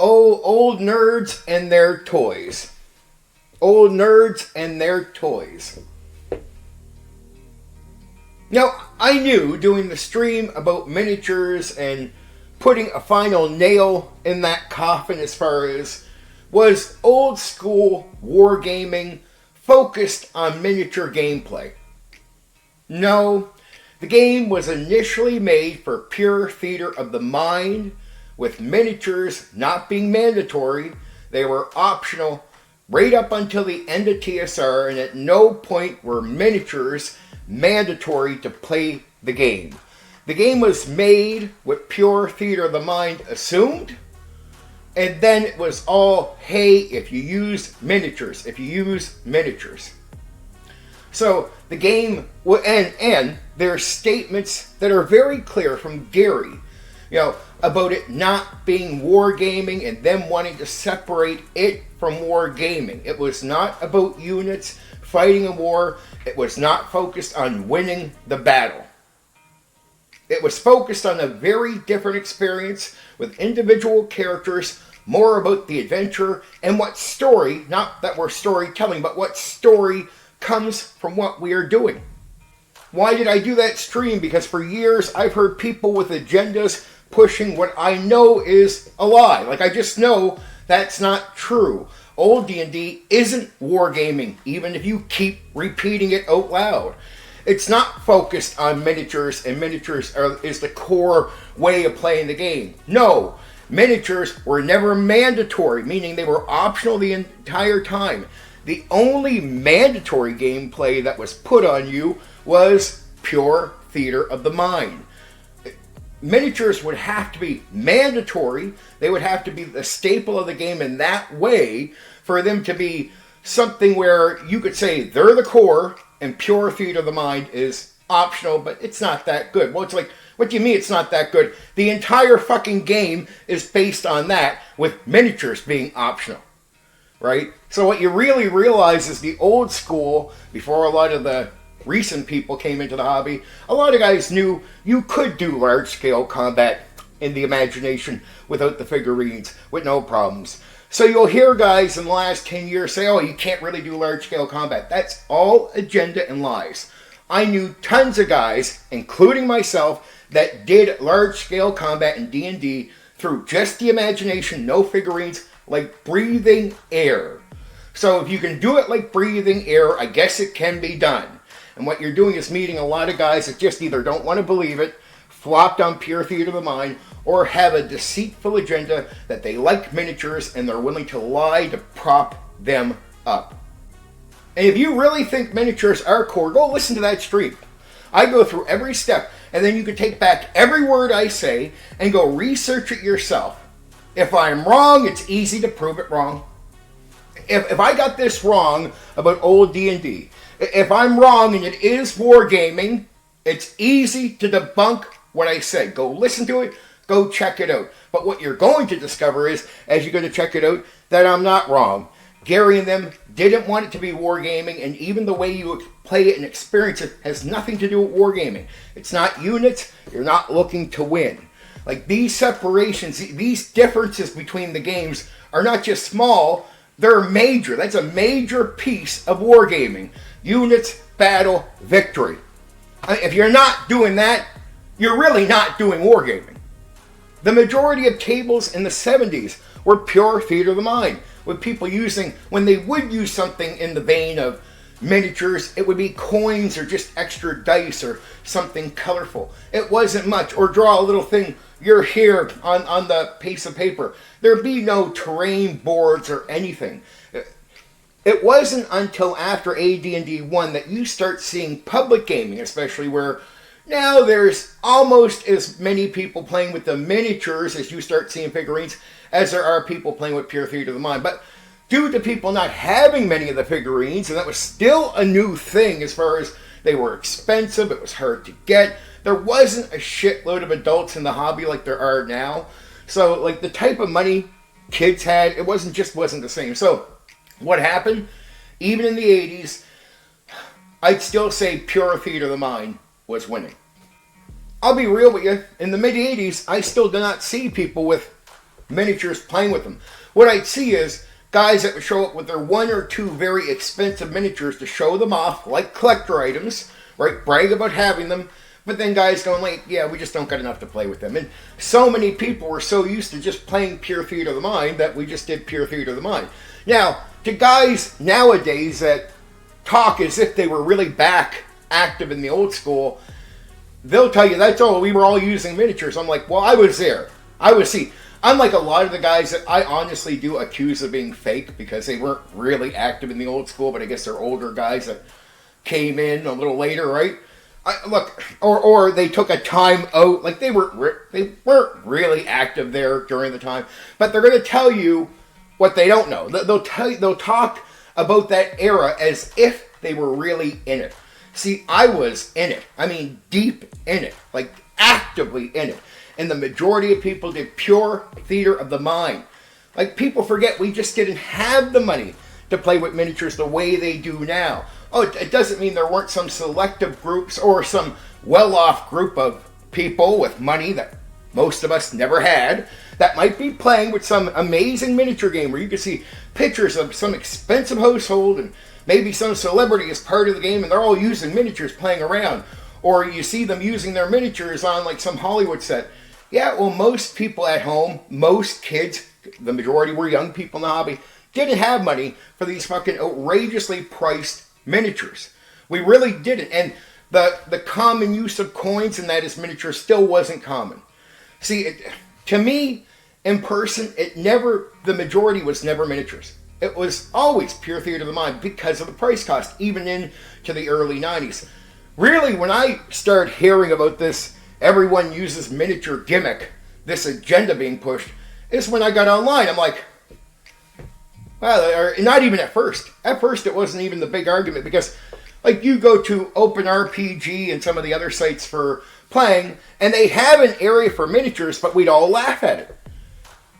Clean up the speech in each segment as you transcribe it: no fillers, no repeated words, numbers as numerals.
old nerds and their toys. Old nerds and their toys. Now, I knew doing the stream about miniatures and putting a final nail in that coffin as far as was old school wargaming focused on miniature gameplay. No, the game was initially made for pure theater of the mind, with miniatures not being mandatory. They were optional right up until the end of TSR, and at no point were miniatures mandatory to play the game. The game was made with pure theater of the mind assumed, and then it was all, hey, if you use miniatures. So the game, and there are statements that are very clear from Gary, about it not being wargaming and them wanting to separate it from wargaming. It was not about units fighting a war. It was not focused on winning the battle. It was focused on a very different experience with individual characters, more about the adventure and what story, not that we're storytelling, but what story comes from what we are doing. Why did I do that stream? Because for years I've heard people with agendas pushing what I know is a lie. Like, I just know that's not true. Old D&D isn't wargaming, even if you keep repeating it out loud. It's not focused on miniatures, and miniatures is the core way of playing the game. No, miniatures were never mandatory, meaning they were optional the entire time. The only mandatory gameplay that was put on you was pure theater of the mind. Miniatures would have to be mandatory. They would have to be the staple of the game in that way for them to be something where you could say they're the core and pure theater of the mind is optional, but it's not that good. Well, it's like, what do you mean it's not that good? The entire fucking game is based on that, with miniatures being optional, right? So what you really realize is the old school, before a lot of the recent people came into the hobby, a lot of guys knew you could do large-scale combat in the imagination without the figurines, with no problems. So you'll hear guys in the last 10 years say, oh, you can't really do large-scale combat. That's all agenda and lies. I knew tons of guys, including myself, that did large-scale combat in D&D through just the imagination, no figurines, like breathing air. So if you can do it like breathing air, I guess it can be done. And what you're doing is meeting a lot of guys that just either don't want to believe it, flopped on pure theater of the mind, or have a deceitful agenda that they like miniatures and they're willing to lie to prop them up. And if you really think miniatures are core, go listen to that stream. I go through every step, and then you can take back every word I say and go research it yourself. If I'm wrong, it's easy to prove it wrong. If I got this wrong about old D&D, if I'm wrong and it is wargaming, it's easy to debunk what I said. Go listen to it, go check it out. But what you're going to discover is, as you're going to check it out, that I'm not wrong. Gary and them didn't want it to be wargaming, and even the way you play it and experience it has nothing to do with wargaming. It's not units, you're not looking to win. Like, these separations, these differences between the games are not just small, they're major. That's a major piece of wargaming. Units, battle, victory. If you're not doing that, you're really not doing wargaming. The majority of tables in the 70s were pure theater of the mind, with people using, when they would use something in the vein of miniatures, it would be coins or just extra dice or something colorful. It wasn't much, or draw a little thing, you're here on the piece of paper. There'd be no terrain boards or anything. It wasn't until after AD&D 1 that you start seeing public gaming, especially where now there's almost as many people playing with the miniatures as you start seeing figurines as there are people playing with pure theater of the mind. But due to people not having many of the figurines, and that was still a new thing as far as they were expensive, it was hard to get, there wasn't a shitload of adults in the hobby like there are now. So, like, the type of money kids had, it wasn't the same. So, what happened? Even in the 80s, I'd still say pure theater of the mind was winning. I'll be real with you, in the mid-80s, I still do not see people with miniatures, playing with them. What I'd see is guys that would show up with their 1 or 2 very expensive miniatures to show them off, like collector items, right? Brag about having them. But then guys going like, yeah, we just don't got enough to play with them. And so many people were so used to just playing pure theater of the mind that we just did pure theater of the mind. Now, to guys nowadays that talk as if they were really back active in the old school, they'll tell you that's all, we were all using miniatures. I'm like, well, I was there. Unlike a lot of the guys that I honestly do accuse of being fake because they weren't really active in the old school, but I guess they're older guys that came in a little later, right? Or they took a time out, like they weren't really active there during the time, but they're going to tell you what they don't know. They'll talk about that era as if they were really in it. See, I was in it. I mean, deep in it, like actively in it. And the majority of people did pure theater of the mind. Like, people forget we just didn't have the money to play with miniatures the way they do now. Oh, it doesn't mean there weren't some selective groups or some well-off group of people with money that most of us never had that might be playing with some amazing miniature game where you can see pictures of some expensive household and maybe some celebrity as part of the game and they're all using miniatures playing around. Or you see them using their miniatures on like some Hollywood set. Yeah, well, most people at home, most kids, the majority were young people in the hobby, didn't have money for these fucking outrageously priced miniatures. We really didn't. And the common use of coins and that as miniatures still wasn't common. See, to me, in person, the majority was never miniatures. It was always pure theater of the mind because of the price cost, even into the early 90s. Really, when I started hearing about this, everyone uses miniature gimmick, this agenda being pushed, is when I got online. I'm like, well, not even at first. At first, it wasn't even the big argument because, like, you go to OpenRPG and some of the other sites for playing, and they have an area for miniatures, but we'd all laugh at it.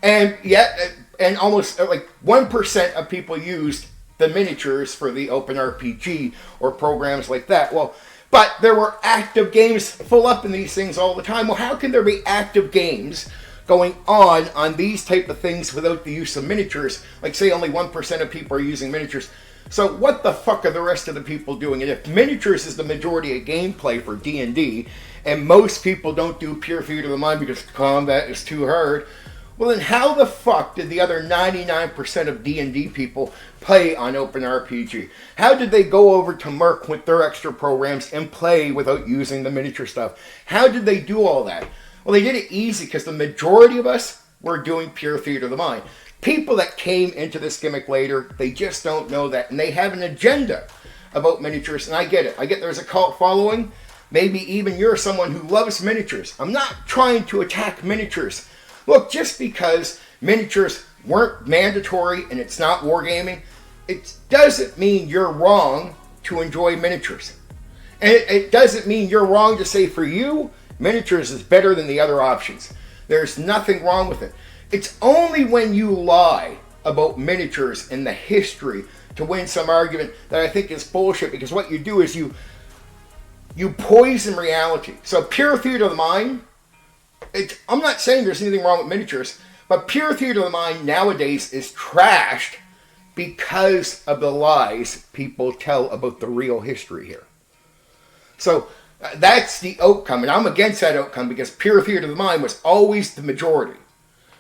And yet, and almost like 1% of people used the miniatures for the OpenRPG or programs like that. Well, but there were active games full up in these things all the time. Well, how can there be active games going on these type of things without the use of miniatures? Like, say only 1% of people are using miniatures. So what the fuck are the rest of the people doing? And if miniatures is the majority of gameplay for D&D, and most people don't do pure theater of the mind because combat is too hard, well then how the fuck did the other 99% of D&D people play on OpenRPG? How did they go over to Merc with their extra programs and play without using the miniature stuff? How did they do all that? Well, they did it easy because the majority of us were doing pure theater of the mind. People that came into this gimmick later, they just don't know that. And they have an agenda about miniatures. And I get it. I get there's a cult following. Maybe even you're someone who loves miniatures. I'm not trying to attack miniatures. Look, just because miniatures weren't mandatory and it's not wargaming, it doesn't mean you're wrong to enjoy miniatures. And it doesn't mean you're wrong to say for you, miniatures is better than the other options. There's nothing wrong with it. It's only when you lie about miniatures and the history to win some argument that I think is bullshit, because what you do is you poison reality. So pure theater of the mind, I'm not saying there's anything wrong with miniatures, but pure theater of the mind nowadays is trashed because of the lies people tell about the real history here. So that's the outcome, and I'm against that outcome because pure theater of the mind was always the majority.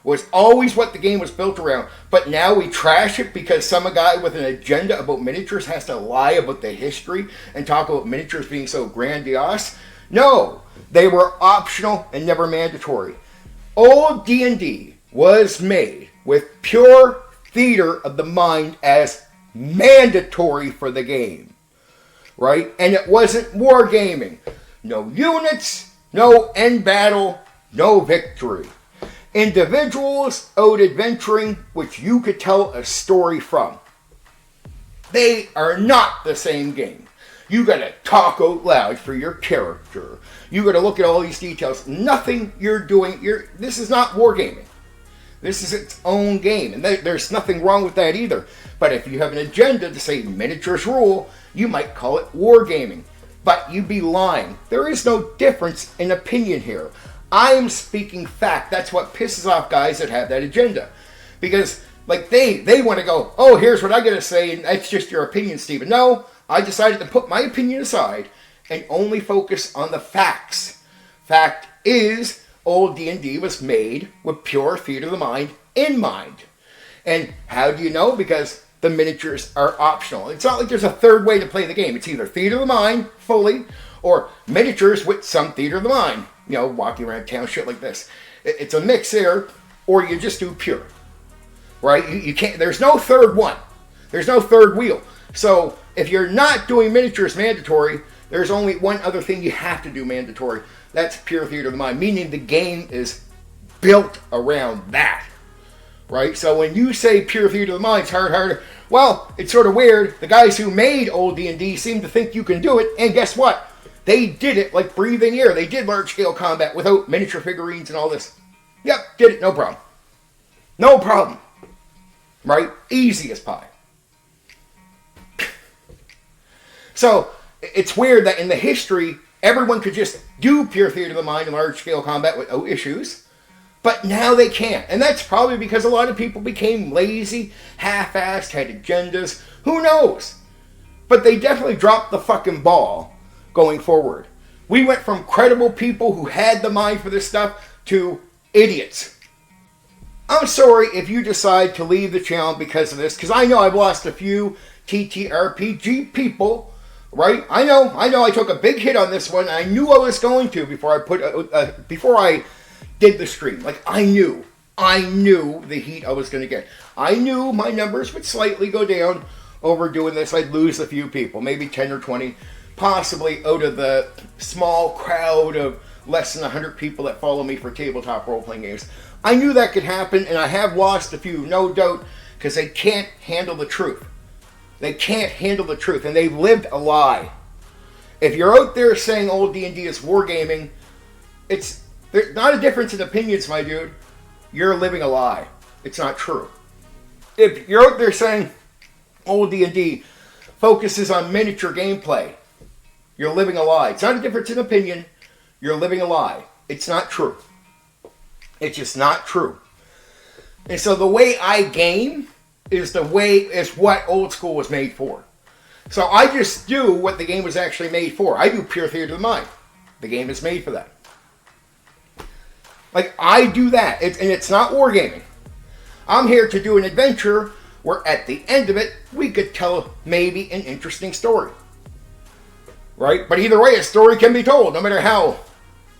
Was always what the game was built around. But now we trash it because some guy with an agenda about miniatures has to lie about the history and talk about miniatures being so grandiose. No, they were optional and never mandatory. Old D&D was made with pure theater of the mind as mandatory for the game. Right? And it wasn't wargaming. No units, no end battle, no victory. Individuals out adventuring, which you could tell a story from. They are not the same game. You gotta talk out loud for your character. You gotta look at all these details. Nothing you're doing, this is not wargaming. This is its own game, and there's nothing wrong with that either. But if you have an agenda to say miniatures rule, you might call it wargaming. But you'd be lying. There is no difference in opinion here. I'm speaking fact. That's what pisses off guys that have that agenda. Because, like, they want to go, oh, here's what I got to say, and that's just your opinion, Stephen. No, I decided to put my opinion aside and only focus on the facts. Fact is, old D&D was made with pure theater of the mind in mind. And how do you know? Because the miniatures are optional. It's not like there's a third way to play the game. It's either theater of the mind fully, or miniatures with some theater of the mind. You know, walking around town, shit like this. It's a mix there, or you just do pure. Right? You can't, there's no third one. There's no third wheel. So, if you're not doing miniatures mandatory, there's only one other thing you have to do mandatory. That's pure theater of the mind, meaning the game is built around that. Right? So when you say pure theater of the mind, it's harder. Well, it's sort of weird. The guys who made old D&D seem to think you can do it, and guess what? They did it like breathing air. They did large-scale combat without miniature figurines and all this. Yep, did it, no problem. No problem. Right? Easy as pie. So, it's weird that in the history, everyone could just do pure theater of the mind and large-scale combat without issues. But now they can't. And that's probably because a lot of people became lazy, half-assed, had agendas. Who knows? But they definitely dropped the fucking ball going forward. We went from credible people who had the mind for this stuff to idiots. I'm sorry if you decide to leave the channel because of this, because I know I've lost a few TTRPG people, right? I know I took a big hit on this one. I knew I was going to before I did the stream. Like, I knew the heat I was going to get. I knew my numbers would slightly go down over doing this. I'd lose a few people, maybe 10 or 20, possibly out of the small crowd of less than 100 people that follow me for tabletop role-playing games. I knew that could happen, and I have lost a few, no doubt, because they can't handle the truth. They can't handle the truth, and they've lived a lie. If you're out there saying old D&D is wargaming, there's not a difference in opinions, my dude. You're living a lie. It's not true. If you're out there saying old D&D focuses on miniature gameplay, you're living a lie. It's not a difference in opinion. You're living a lie. It's not true. It's just not true. And so the way I game is what old school was made for. So I just do what the game was actually made for. I do pure theater of the mind. The game is made for that. Like, I do that. And it's not wargaming. I'm here to do an adventure where at the end of it, we could tell maybe an interesting story. Right? But either way, a story can be told, no matter how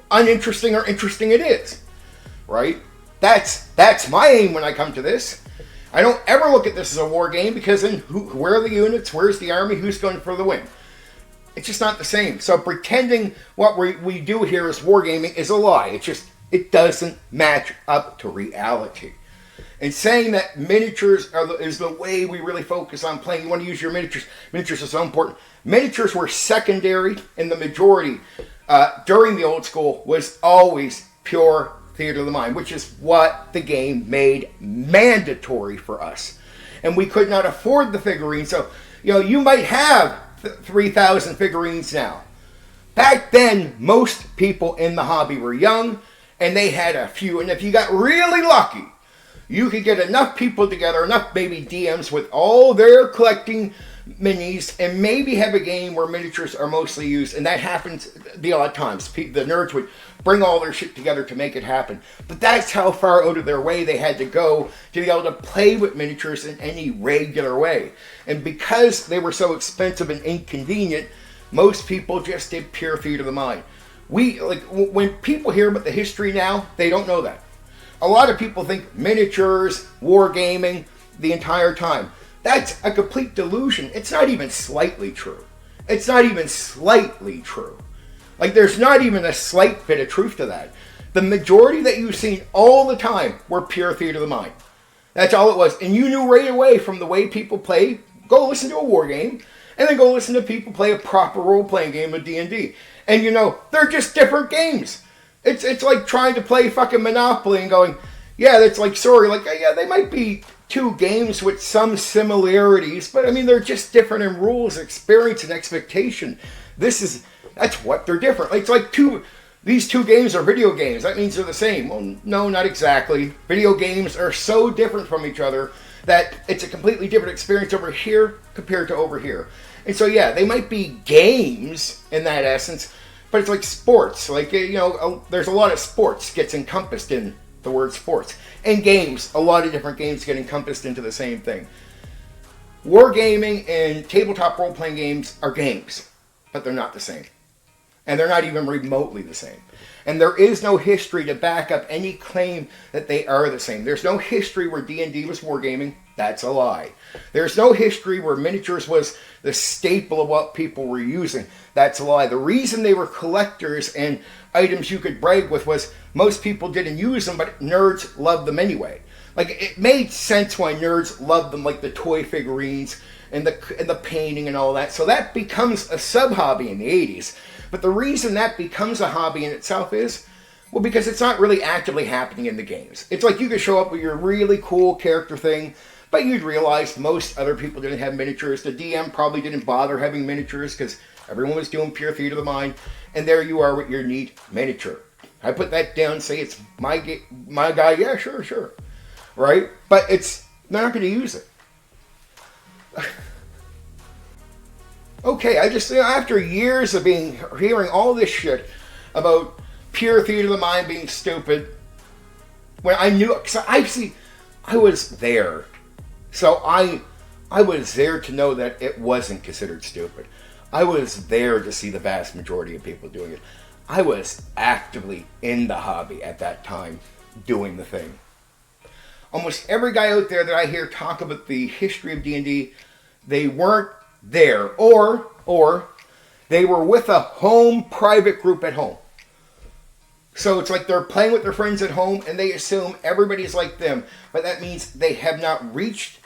uninteresting or interesting it is. Right? That's my aim when I come to this. I don't ever look at this as a war game, because then where are the units? Where's the army? Who's going for the win? It's just not the same. So pretending what we do here is wargaming is a lie. It doesn't match up to reality. And saying that miniatures is the way we really focus on playing. You want to use your miniatures. Miniatures are so important. Miniatures were secondary, and the majority during the old school was always pure theater of the mind, which is what the game made mandatory for us. And we could not afford the figurines. So, you might have 3,000 figurines now. Back then, most people in the hobby were young, and they had a few. And if you got really lucky, you could get enough people together, enough maybe DMs with all their collecting minis, and maybe have a game where miniatures are mostly used. And that happens the odd times. The nerds would bring all their shit together to make it happen. But that's how far out of their way they had to go to be able to play with miniatures in any regular way. And because they were so expensive and inconvenient, most people just did pure theater of the mind. When people hear about the history now, they don't know that. A lot of people think miniatures, wargaming, the entire time. That's a complete delusion. It's not even slightly true. It's not even slightly true. Like, there's not even a slight bit of truth to that. The majority that you've seen all the time were pure theater of the mind. That's all it was. And you knew right away from the way people play, go listen to a war game, and then go listen to people play a proper role-playing game of D&D. And they're just different games. It's like trying to play fucking Monopoly and going, yeah, that's like, sorry, like, yeah, they might be two games with some similarities, but I mean, they're just different in rules, experience, and expectation. That's what they're different. It's like two these two games are video games. That means they're the same. Well, no, not exactly. Video games are so different from each other that it's a completely different experience over here compared to over here. And so, yeah, they might be games in that essence, but it's like sports. Like, there's a lot of sports gets encompassed in the word sports. And games, a lot of different games get encompassed into the same thing. Wargaming and tabletop role-playing games are games, but they're not the same. And they're not even remotely the same. And there is no history to back up any claim that they are the same. There's no history where D&D was wargaming. That's a lie. There's no history where miniatures was the staple of what people were using. That's a lie. The reason they were collectors and items you could brag with was most people didn't use them, but nerds loved them anyway. Like, it made sense why nerds loved them, like the toy figurines and the painting and all that. So that becomes a sub-hobby in the 80s. But the reason that becomes a hobby in itself is, well, because it's not really actively happening in the games. It's like you could show up with your really cool character thing, but you'd realize most other people didn't have miniatures. The DM probably didn't bother having miniatures because everyone was doing pure theater of the mind. And there you are with your neat miniature. I put that down, say it's my guy. Yeah, sure. Right? But they're not going to use it. Okay, I just, after years of hearing all this shit about pure theater of the mind being stupid, when I knew, because I was there. So I was there to know that it wasn't considered stupid. I was there to see the vast majority of people doing it. I was actively in the hobby at that time, doing the thing. Almost every guy out there that I hear talk about the history of D&D, they weren't there, or they were with a home private group at home. So it's like they're playing with their friends at home and they assume everybody's like them, but that means they have not reached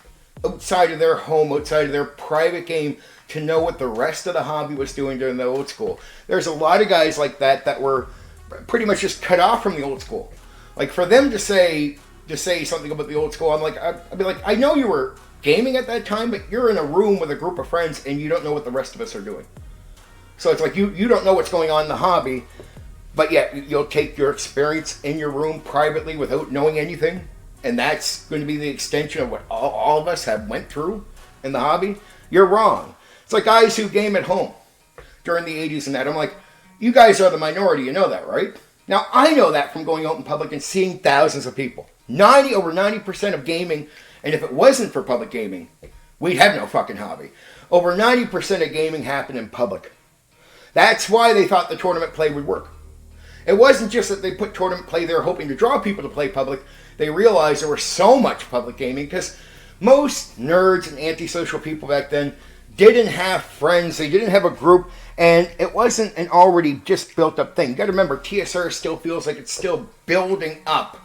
outside of their home, outside of their private game, to know what the rest of the hobby was doing during the old school. There's a lot of guys like that were pretty much just cut off from the old school. Like, for them to say something about the old school, I'd be like, I know you were gaming at that time, but you're in a room with a group of friends and you don't know what the rest of us are doing. So it's like you don't know what's going on in the hobby, but yet you'll take your experience in your room privately without knowing anything, and that's going to be the extension of what all of us have went through in the hobby. You're wrong. It's like guys who game at home during the 80s and that. I'm like, you guys are the minority, you know that, right? Now, I know that from going out in public and seeing thousands of people. Over 90% of gaming, and if it wasn't for public gaming, we'd have no fucking hobby. Over 90% of gaming happened in public. That's why they thought the tournament play would work. It wasn't just that they put tournament play there hoping to draw people to play public. They realized there was so much public gaming because most nerds and antisocial people back then didn't have friends. They didn't have a group, and it wasn't an already just built up thing. You got to remember, TSR still feels like it's still building up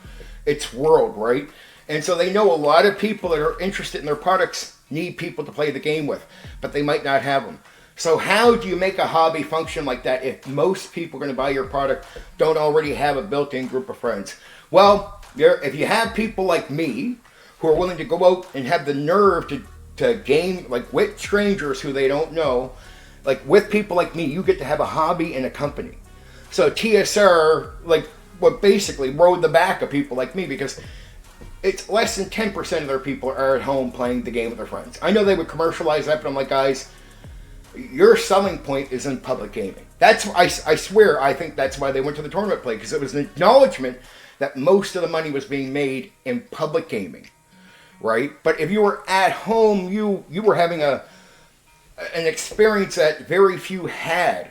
its world, right? And so they know a lot of people that are interested in their products need people to play the game with, but they might not have them. So how do you make a hobby function like that if most people are going to buy your product don't already have a built-in group of friends? Well, if you have people like me who are willing to go out and have the nerve to game like with strangers who they don't know, like with people like me, you get to have a hobby and a company. So TSR, like, what basically rode the back of people like me, because it's less than 10% of their people are at home playing the game with their friends. I know they would commercialize that, but I'm like, guys, your selling point is in public gaming. That's I swear, I think that's why they went to the tournament play, because it was an acknowledgement that most of the money was being made in public gaming, right? But if you were at home, you were having an experience that very few had,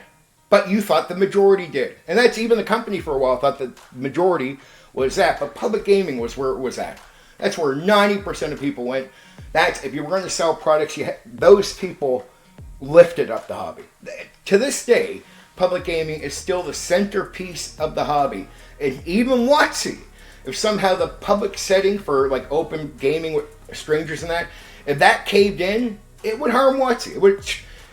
but you thought the majority did. And that's even the company for a while thought the majority was that, but public gaming was where it was at. That's where 90% of people went. That's, if you were going to sell products, those people lifted up the hobby. To this day, public gaming is still the centerpiece of the hobby. And even WotC, if somehow the public setting for like open gaming with strangers and that, if that caved in, it would harm WotC.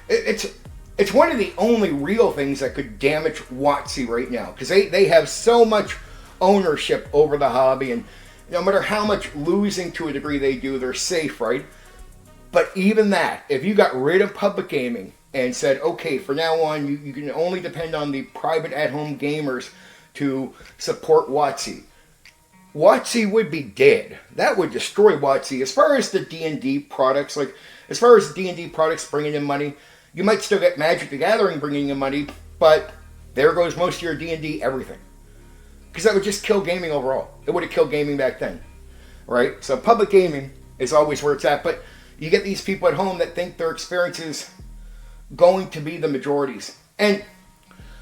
It's one of the only real things that could damage WotC right now, because they have so much ownership over the hobby, and no matter how much losing to a degree they do, they're safe, right? But even that, if you got rid of public gaming and said, okay, for now on, you can only depend on the private at-home gamers to support WotC. WotC would be dead. That would destroy WotC. As far as the D&D products, like, as far as the D&D products bringing in money, you might still get Magic the Gathering bringing in money, but there goes most of your D&D everything. Because that would just kill gaming overall. It would have killed gaming back then. Right? So public gaming is always where it's at, but you get these people at home that think their experience is going to be the majorities. And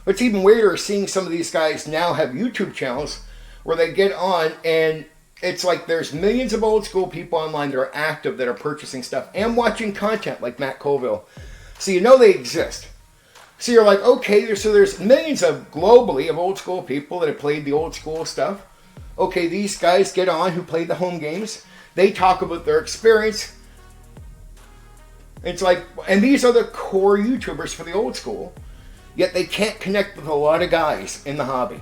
what's even weirder is seeing some of these guys now have YouTube channels where they get on and it's like there's millions of old school people online that are active, that are purchasing stuff and watching content like Matt Colville. So you know they exist. So you're like, okay, so there's millions of globally of old school people that have played the old school stuff. Okay, these guys get on who play the home games. They talk about their experience. It's like, and these are the core YouTubers for the old school. Yet they can't connect with a lot of guys in the hobby.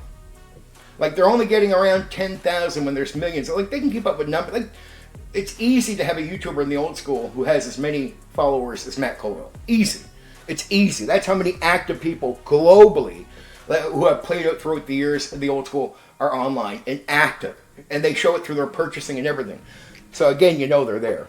Like they're only getting around 10,000 when there's millions. Like they can keep up with numbers. Like it's easy to have a YouTuber in the old school who has as many followers as Matt Colville. Easy. It's easy. That's how many active people globally who have played out throughout the years of the old school are online and active. And they show it through their purchasing and everything. So again, you know they're there.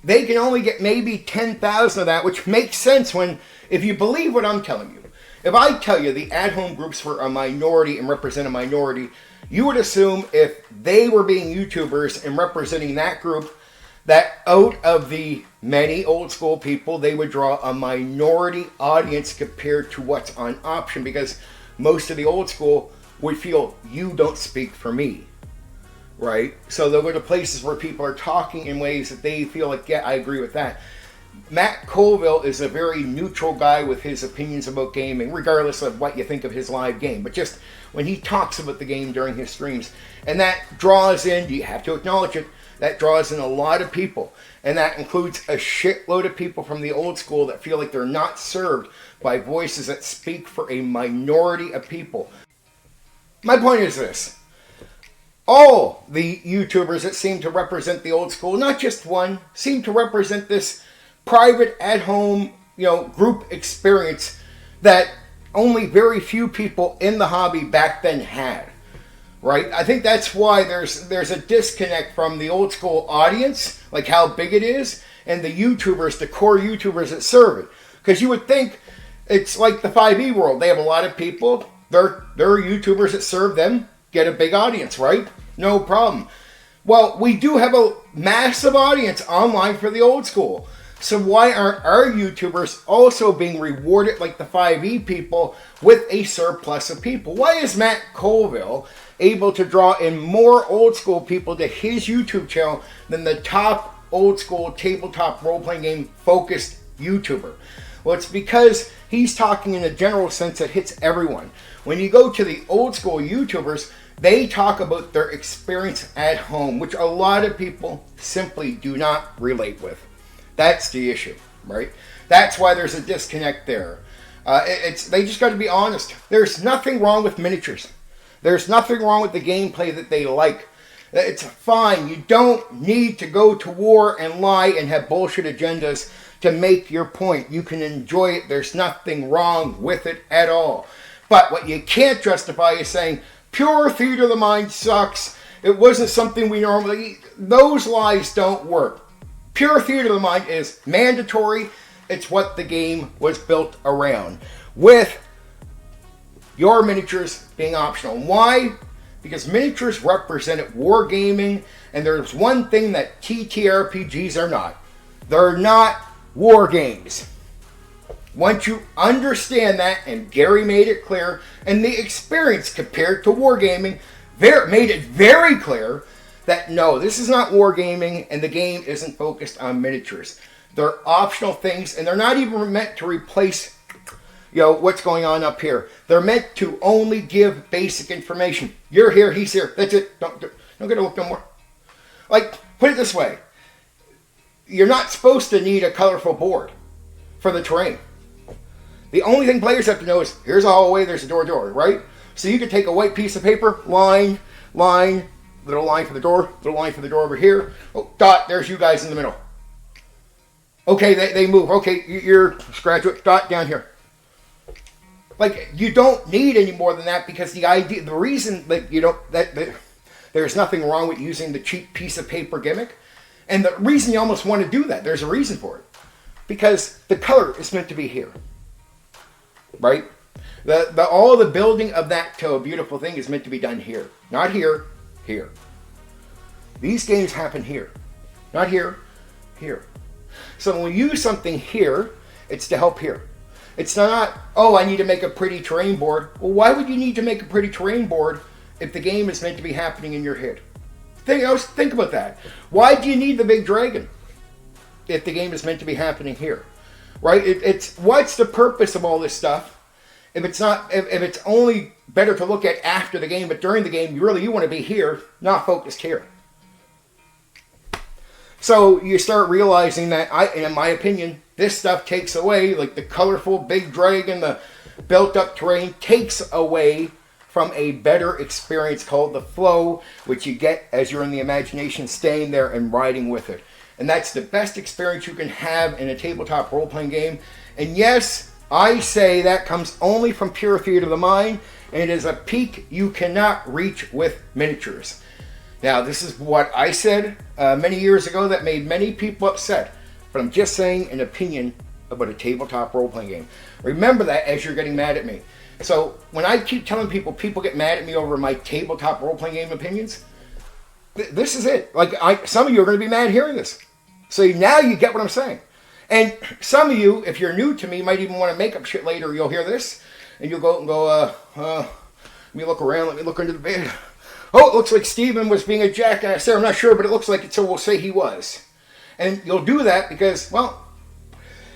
They can only get maybe 10,000 of that, which makes sense when, if you believe what I'm telling you. If I tell you the at-home groups were a minority and represent a minority, you would assume if they were being YouTubers and representing that group, that out of the many old school people, they would draw a minority audience compared to what's on option, because most of the old school would feel, you don't speak for me, right? So they'll go to places where people are talking in ways that they feel like, yeah, I agree with that. Matt Colville is a very neutral guy with his opinions about gaming, regardless of what you think of his live game. But just when he talks about the game during his streams, and that draws in, you have to acknowledge it, that draws in a lot of people. And that includes a shitload of people from the old school that feel like they're not served by voices that speak for a minority of people. My point is this. All the YouTubers that seem to represent the old school, not just one, seem to represent this private at-home, group experience that only very few people in the hobby back then had, right? I think that's why there's a disconnect from the old school audience, like how big it is, and the YouTubers, the core YouTubers that serve it. Because you would think it's like the 5e world. They have a lot of people. They're YouTubers that serve them, get a big audience, right? No problem. Well, we do have a massive audience online for the old school. So why aren't our YouTubers also being rewarded like the 5e people with a surplus of people? Why is Matt Colville able to draw in more old school people to his YouTube channel than the top old school tabletop role-playing game focused YouTuber? Well, it's because he's talking in a general sense that hits everyone. When you go to the old school YouTubers, they talk about their experience at home, which a lot of people simply do not relate with. That's the issue, right? That's why there's a disconnect there. They just got to be honest. There's nothing wrong with miniatures. There's nothing wrong with the gameplay that they like. It's fine. You don't need to go to war and lie and have bullshit agendas to make your point. You can enjoy it. There's nothing wrong with it at all. But what you can't justify is saying, pure theater of the mind sucks. It wasn't something we normally... Those lies don't work. Pure theater of the mind is mandatory. It's what the game was built around, with your miniatures being optional. Why? Because miniatures represented wargaming, and there's one thing that TTRPGs are not. They're not war games. Once you understand that, and Gary made it clear, and the experience compared to wargaming made it very clear that no, this is not wargaming, and the game isn't focused on miniatures. They're optional things, and they're not even meant to replace, what's going on up here. They're meant to only give basic information. You're here, he's here. That's it. Don't get to look no more. Like, put it this way. You're not supposed to need a colorful board for the terrain. The only thing players have to know is, here's a hallway, there's a door, right? So you can take a white piece of paper, line, little line for the door over here. Oh, dot, there's you guys in the middle. Okay, they move. Okay, you're graduate dot down here. Like, you don't need any more than that, because the reason that you don't, that there's nothing wrong with using the cheap piece of paper gimmick. And the reason you almost want to do that, there's a reason for it. Because the color is meant to be here. Right? All the building of that to a beautiful thing is meant to be done here. Not here, here. These games happen here. Not here, here. So when we use something here, it's to help here. It's not, oh, I need to make a pretty terrain board. Well, why would you need to make a pretty terrain board if the game is meant to be happening in your head? Think about that. Why do you need the big dragon if the game is meant to be happening here? Right? It's what's the purpose of all this stuff? If it's only better to look at after the game, but during the game, you want to be here, not focused here. So you start realizing that, in my opinion, this stuff takes away, like the colorful big dragon, the built-up terrain, takes away from a better experience called the flow, which you get as you're in the imagination, staying there and riding with it. And that's the best experience you can have in a tabletop role-playing game. And yes, I say that comes only from pure theater of the mind, and it is a peak you cannot reach with miniatures. Now, this is what I said many years ago that made many people upset, but I'm just saying an opinion about a tabletop role-playing game. Remember that as you're getting mad at me. So when I keep telling people get mad at me over my tabletop role-playing game opinions, this is it. Like, some of you are going to be mad hearing this. So now you get what I'm saying. And some of you, if you're new to me, might even want to make up shit later. You'll hear this, and you'll go and go, let me look around, let me look under the bed. Oh, it looks like Steven was being a jackass there. I'm not sure, but it looks like it, so we'll say he was. And you'll do that because, well,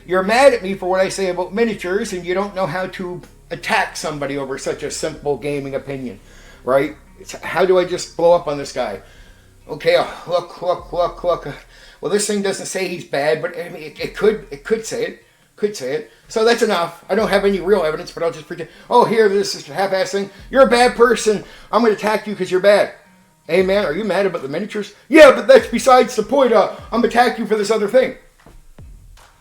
you're mad at me for what I say about miniatures, and you don't know how to attack somebody over such a simple gaming opinion, right? How do I just blow up on this guy? Okay, look. Well, this thing doesn't say he's bad, but I mean, it could say it. Could say it. So that's enough. I don't have any real evidence, but I'll just pretend. Oh, here, this is a half-ass thing. You're a bad person. I'm going to attack you because you're bad. Hey, man, are you mad about the miniatures? Yeah, but that's besides the point. I'm attacking you for this other thing.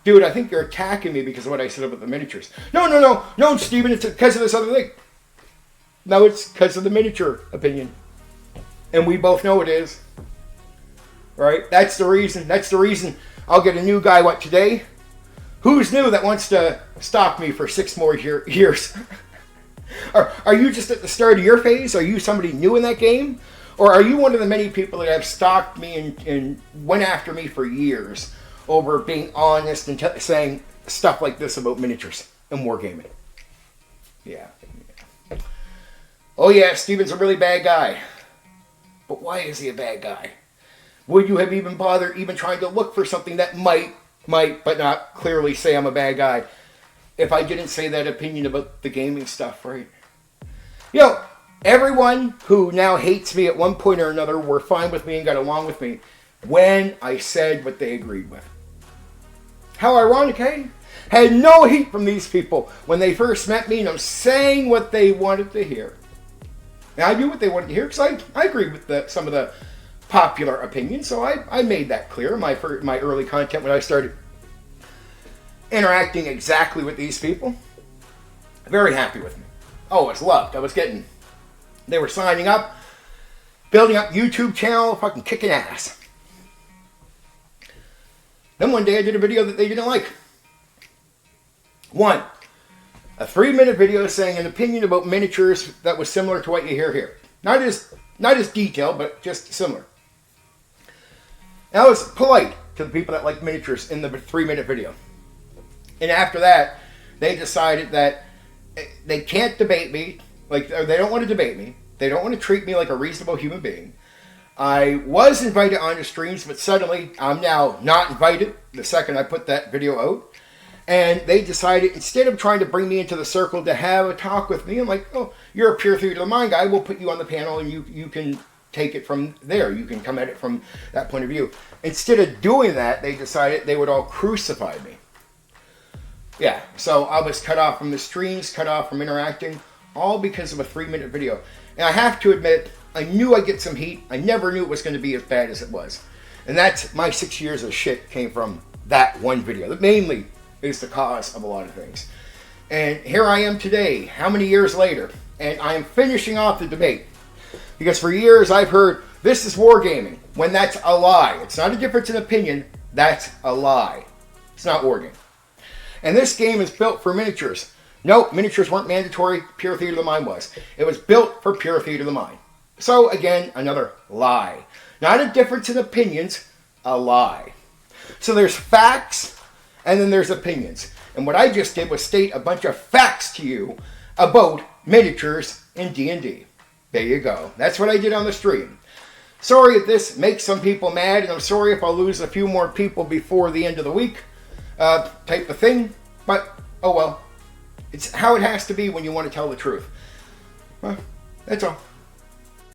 Dude, I think you're attacking me because of what I said about the miniatures. No, Steven, it's because of this other thing. No, it's because of the miniature opinion. And we both know it is. Right? That's the reason I'll get a new guy, today? Who's new that wants to stalk me for 6 more years? Are you just at the start of your phase? Are you somebody new in that game? Or are you one of the many people that have stalked me and went after me for years over being honest and saying stuff like this about miniatures and wargaming? Yeah. Oh yeah, Steven's a really bad guy. But why is he a bad guy? Would you have even bothered even trying to look for something that might, but not clearly say I'm a bad guy if I didn't say that opinion about the gaming stuff, right? Everyone who now hates me at one point or another were fine with me and got along with me when I said what they agreed with. How ironic, eh? Had no heat from these people when they first met me, and I'm saying what they wanted to hear. Now, I knew what they wanted to hear because I agreed with some of the popular opinions, so I made that clear in my early content when I started interacting exactly with these people. Very happy with me. Oh, I was loved. They were signing up, building up YouTube channel, fucking kicking ass. Then one day I did a video that they didn't like. One, a 3-minute video saying an opinion about miniatures that was similar to what you hear here. Not as detailed, but just similar. And I was polite to the people that like miniatures in the 3-minute video. And after that, they decided that they can't debate me. Like, they don't want to debate me. They don't want to treat me like a reasonable human being. I was invited on the streams, but suddenly I'm now not invited the second I put that video out. And they decided, instead of trying to bring me into the circle to have a talk with me, I'm like, oh, you're a pure theater of the mind guy. We'll put you on the panel and you can take it from there. You can come at it from that point of view. Instead of doing that, they decided they would all crucify me. Yeah, so I was cut off from the streams, cut off from interacting, all because of a 3-minute video. And I have to admit, I knew I'd get some heat. I never knew it was going to be as bad as it was. And that's my 6 years of shit came from that one video. That mainly is the cause of a lot of things. And here I am today, how many years later, and I am finishing off the debate. Because for years I've heard, this is wargaming, when that's a lie. It's not a difference in opinion, that's a lie. It's not wargaming. And this game is built for miniatures. No, miniatures weren't mandatory, Pure Theater of the Mind was. It was built for Pure Theater of the Mind. So again, another lie. Not a difference in opinions, a lie. So there's facts, and then there's opinions. And what I just did was state a bunch of facts to you about miniatures in D&D. There you go. That's what I did on the stream. Sorry if this makes some people mad, and I'm sorry if I'll lose a few more people before the end of the week, type of thing. But, oh well. It's how it has to be when you want to tell the truth. Well, that's all.